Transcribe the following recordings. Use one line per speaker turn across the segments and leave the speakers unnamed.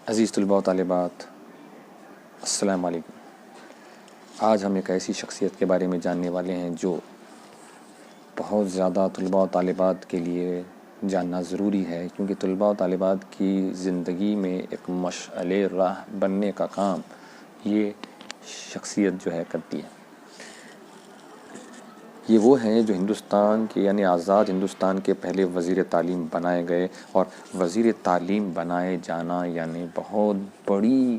عزیز طلباء و طالبات، السلام علیکم۔ آج ہم ایک ایسی شخصیت کے بارے میں جاننے والے ہیں جو بہت زیادہ طلباء و طالبات کے لیے جاننا ضروری ہے، کیونکہ طلباء و طالبات کی زندگی میں ایک مشعل راہ بننے کا کام یہ شخصیت جو ہے کرتی ہے۔ یہ وہ ہیں جو ہندوستان کے یعنی آزاد ہندوستان کے پہلے وزیر تعلیم بنائے گئے، اور وزیر تعلیم بنائے جانا یعنی بہت بڑی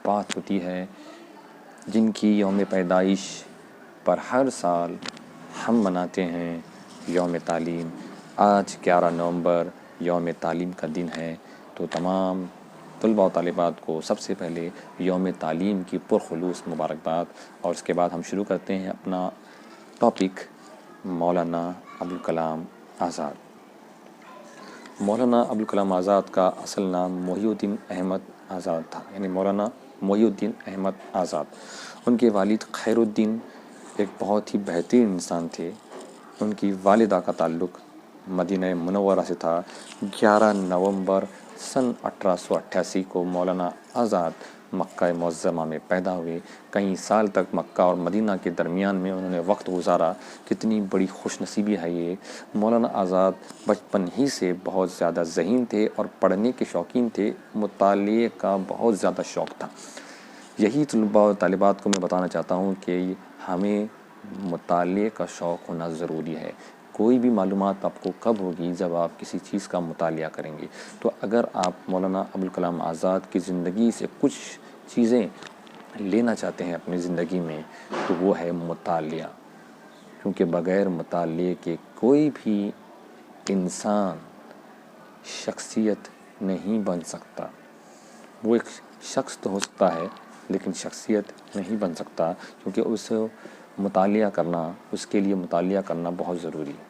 بات ہوتی ہے، جن کی یوم پیدائش پر ہر سال ہم مناتے ہیں یوم تعلیم۔ آج 11 نومبر یوم تعلیم کا دن ہے، تو تمام طلباء و طالبات کو سب سے پہلے یوم تعلیم کی پرخلوص مبارکباد۔ اور اس کے بعد ہم شروع کرتے ہیں اپنا ٹاپک مولانا ابوالکلام آزاد۔ مولانا ابوالکلام آزاد کا اصل نام محی الدین احمد آزاد تھا، یعنی مولانا محی الدین احمد آزاد۔ ان کے والد خیر الدین ایک بہت ہی بہترین انسان تھے۔ ان کی والدہ کا تعلق مدینہ منورہ سے تھا۔ 11 نومبر سن 1888 کو مولانا آزاد مکہ معظمہ میں پیدا ہوئے۔ کئی سال تک مکہ اور مدینہ کے درمیان میں انہوں نے وقت گزارا۔ کتنی بڑی خوش نصیبی ہے یہ۔ مولانا آزاد بچپن ہی سے بہت زیادہ ذہین تھے اور پڑھنے کے شوقین تھے، مطالعے کا بہت زیادہ شوق تھا۔ یہی طلباء و طالبات کو میں بتانا چاہتا ہوں کہ ہمیں مطالعے کا شوق ہونا ضروری ہے۔ کوئی بھی معلومات آپ کو کب ہوگی؟ جب آپ کسی چیز کا مطالعہ کریں گے۔ تو اگر آپ مولانا ابوالکلام آزاد کی زندگی سے کچھ چیزیں لینا چاہتے ہیں اپنی زندگی میں، تو وہ ہے مطالعہ، کیونکہ بغیر مطالعے کے کوئی بھی انسان شخصیت نہیں بن سکتا۔ وہ ایک شخص تو ہو سکتا ہے لیکن شخصیت نہیں بن سکتا، کیونکہ اسے مطالعہ کرنا، اس کے لیے مطالعہ کرنا بہت ضروری ہے۔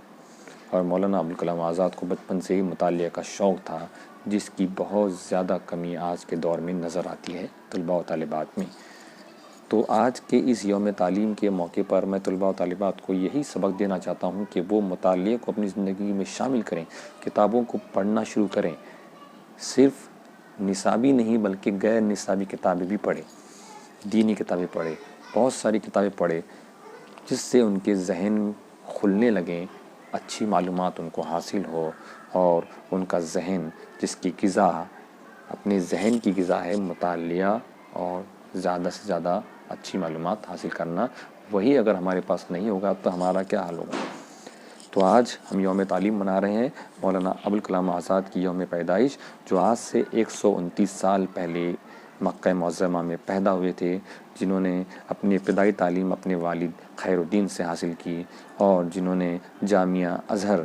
اور مولانا ابوالکلام آزاد کو بچپن سے ہی مطالعے کا شوق تھا، جس کی بہت زیادہ کمی آج کے دور میں نظر آتی ہے طلباء و طالبات میں۔ تو آج کے اس یوم تعلیم کے موقع پر میں طلباء و طالبات کو یہی سبق دینا چاہتا ہوں کہ وہ مطالعے کو اپنی زندگی میں شامل کریں، کتابوں کو پڑھنا شروع کریں۔ صرف نصابی نہیں بلکہ غیر نصابی کتابیں بھی پڑھیں، دینی کتابیں پڑھیں، بہت ساری کتابیں پڑھیں، جس سے ان کے ذہن کھلنے لگیں، اچھی معلومات ان کو حاصل ہو، اور ان کا ذہن جس کی غذا اپنے ذہن کی غذا ہے مطالعہ اور زیادہ سے زیادہ اچھی معلومات حاصل کرنا، وہی اگر ہمارے پاس نہیں ہوگا تو ہمارا کیا حال ہوگا؟ تو آج ہم یوم تعلیم منا رہے ہیں، مولانا ابوالکلام آزاد کی یوم پیدائش، جو آج سے 129 سال پہلے مکہ معظمہ میں پیدا ہوئے تھے، جنہوں نے اپنی ابتدائی تعلیم اپنے والد خیر الدین سے حاصل کی، اور جنہوں نے جامعہ ازہر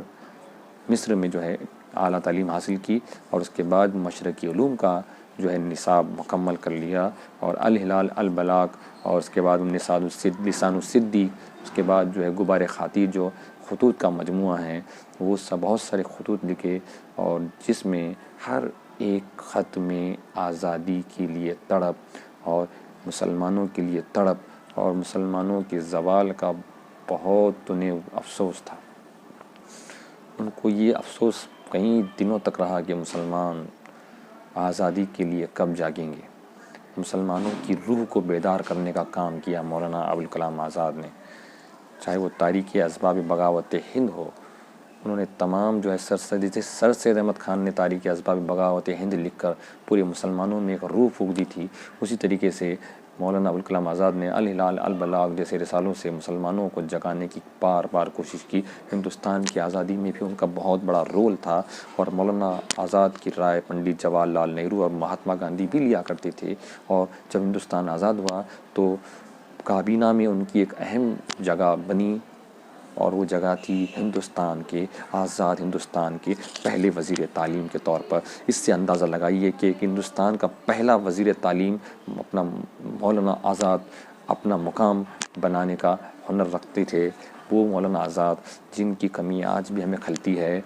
مصر میں جو ہے اعلیٰ تعلیم حاصل کی، اور اس کے بعد مشرقی علوم کا جو ہے نصاب مکمل کر لیا، اور الہلال البلاغ، اور اس کے بعد لسان الصدی، اس کے بعد جو ہے غبار خاطر جو خطوط کا مجموعہ ہیں، وہ سب بہت سارے خطوط لکھے، اور جس میں ہر ایک خط میں آزادی کے لیے تڑپ، اور مسلمانوں کے لیے تڑپ، اور مسلمانوں کے زوال کا بہت انہیں افسوس تھا۔ ان کو یہ افسوس کئی دنوں تک رہا کہ مسلمان آزادی کے لیے کب جاگیں گے۔ مسلمانوں کی روح کو بیدار کرنے کا کام کیا مولانا ابوالکلام آزاد نے، چاہے وہ تاریخ اسباب بغاوت ہند ہو۔ انہوں نے تمام جو ہے سر سید احمد خان نے تاریخ اسباب بغاوت ہند لکھ کر پورے مسلمانوں میں ایک روح پھونک دی تھی، اسی طریقے سے مولانا ابوالکلام آزاد نے الہلال البلاغ جیسے رسالوں سے مسلمانوں کو جگانے کی بار بار کوشش کی۔ ہندوستان کی آزادی میں بھی ان کا بہت بڑا رول تھا، اور مولانا آزاد کی رائے پنڈت جواہر لال نہرو اور مہاتما گاندھی بھی لیا کرتے تھے، اور جب ہندوستان آزاد ہوا تو کابینہ میں ان کی ایک اہم جگہ بنی، اور وہ جگہ تھی ہندوستان کے آزاد ہندوستان کے پہلے وزیر تعلیم کے طور پر۔ اس سے اندازہ لگائیے کہ ہندوستان کا پہلا وزیر تعلیم اپنا مولانا آزاد اپنا مقام بنانے کا ہنر رکھتے تھے۔ وہ مولانا آزاد جن کی کمی آج بھی ہمیں کھلتی ہے،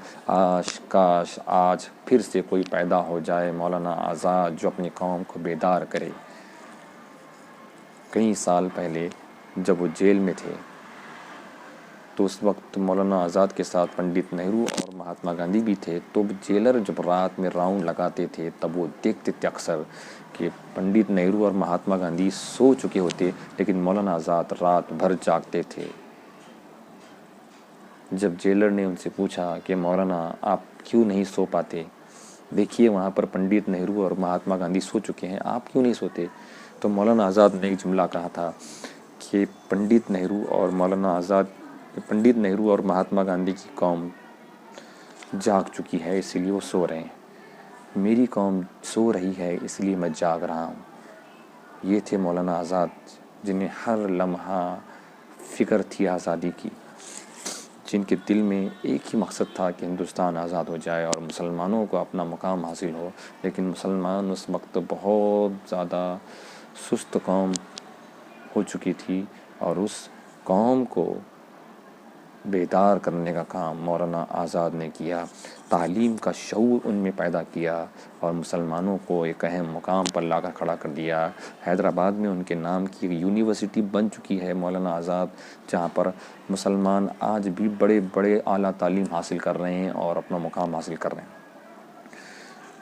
کاش آج پھر سے کوئی پیدا ہو جائے مولانا آزاد جو اپنی قوم کو بیدار کرے۔ کئی سال پہلے جب وہ جیل میں تھے تو اس وقت مولانا آزاد کے ساتھ پنڈت نہرو اور مہاتما گاندھی بھی تھے. تو جیلر جب رات میں راؤنڈ لگاتے تھے تب وہ دیکھتے تھے اکثر کہ پنڈت نہرو اور مہاتما گاندھی سو چکے ہوتے لیکن مولانا آزاد رات بھر جاگتے تھے. جب جیلر نے ان سے پوچھا کہ مولانا آپ کیوں نہیں سو پاتے، دیکھیے وہاں پر پنڈت نہرو اور مہاتما گاندھی سو چکے ہیں، آپ کیوں نہیں سوتے؟ تو مولانا آزاد نے ایک جملہ کہا تھا کہ پنڈت نہرو اور مہاتما گاندھی کی قوم جاگ چکی ہے اسی لیے وہ سو رہے ہیں، میری قوم سو رہی ہے اس لیے میں جاگ رہا ہوں. یہ تھے مولانا آزاد جنہیں ہر لمحہ فکر تھی آزادی کی، جن کے دل میں ایک ہی مقصد تھا کہ ہندوستان آزاد ہو جائے اور مسلمانوں کو اپنا مقام حاصل ہو. لیکن مسلمان اس وقت بہت زیادہ سست قوم ہو چکی تھی اور اس قوم کو بیدار کرنے کا کام مولانا آزاد نے کیا. تعلیم کا شعور ان میں پیدا کیا اور مسلمانوں کو ایک اہم مقام پر لا کر کھڑا کر دیا. حیدرآباد میں ان کے نام کی ایک یونیورسٹی بن چکی ہے مولانا آزاد، جہاں پر مسلمان آج بھی بڑے بڑے اعلیٰ تعلیم حاصل کر رہے ہیں اور اپنا مقام حاصل کر رہے ہیں.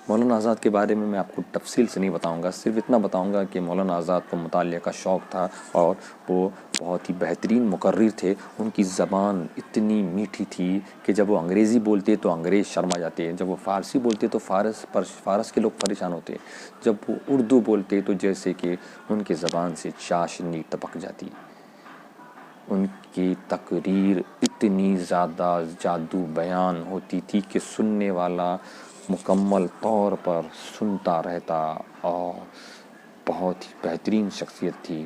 مولانا آزاد کے بارے میں آپ کو تفصیل سے نہیں بتاؤں گا، صرف اتنا بتاؤں گا کہ مولانا آزاد کو مطالعے کا شوق تھا اور وہ بہت ہی بہترین مقرر تھے. ان کی زبان اتنی میٹھی تھی کہ جب وہ انگریزی بولتے تو انگریز شرما جاتے، جب وہ فارسی بولتے تو فارس کے لوگ پریشان ہوتے، جب وہ اردو بولتے تو جیسے کہ ان کی زبان سے چاشنی ٹپک جاتی. ان کی تقریر اتنی زیادہ جادو بیان ہوتی تھی کہ سننے والا مکمل طور پر سنتا رہتا اور بہت ہی بہترین شخصیت تھی.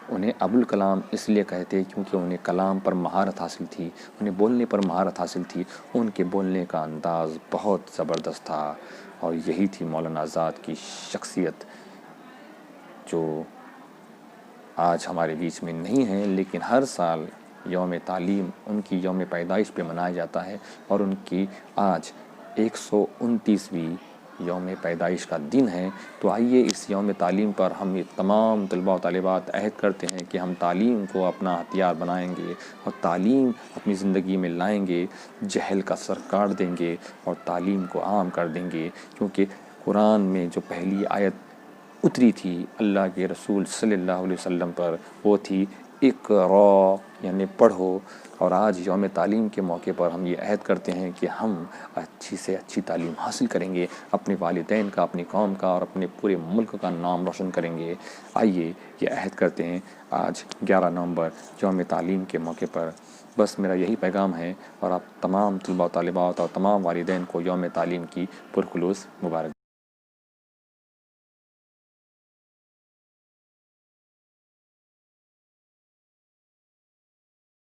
انہیں ابوالکلام اس لیے کہتے کیونکہ انہیں کلام پر مہارت حاصل تھی، انہیں بولنے پر مہارت حاصل تھی. ان کے بولنے کا انداز بہت زبردست تھا اور یہی تھی مولانا آزاد کی شخصیت جو آج ہمارے بیچ میں نہیں ہے. لیکن ہر سال یوم تعلیم ان کی یوم پیدائش پہ منایا جاتا ہے اور ان کی آج 129ویں یوم پیدائش کا دن ہے. تو آئیے اس یوم تعلیم پر ہم یہ تمام طلباء و طالبات عہد کرتے ہیں کہ ہم تعلیم کو اپنا ہتھیار بنائیں گے اور تعلیم اپنی زندگی میں لائیں گے، جہل کا سر کاٹ دیں گے اور تعلیم کو عام کر دیں گے. کیونکہ قرآن میں جو پہلی آیت اتری تھی اللہ کے رسول صلی اللہ علیہ وسلم پر وہ تھی اقرا، یعنی پڑھو. اور آج یوم تعلیم کے موقع پر ہم یہ عہد کرتے ہیں کہ ہم اچھی سے اچھی تعلیم حاصل کریں گے، اپنے والدین کا، اپنی قوم کا اور اپنے پورے ملک کا نام روشن کریں گے. آئیے یہ عہد کرتے ہیں آج 11 نومبر یوم تعلیم کے موقع پر. بس میرا یہی پیغام ہے اور آپ تمام طلباء و طالبات اور تمام والدین کو یوم تعلیم کی پرخلوص مبارک.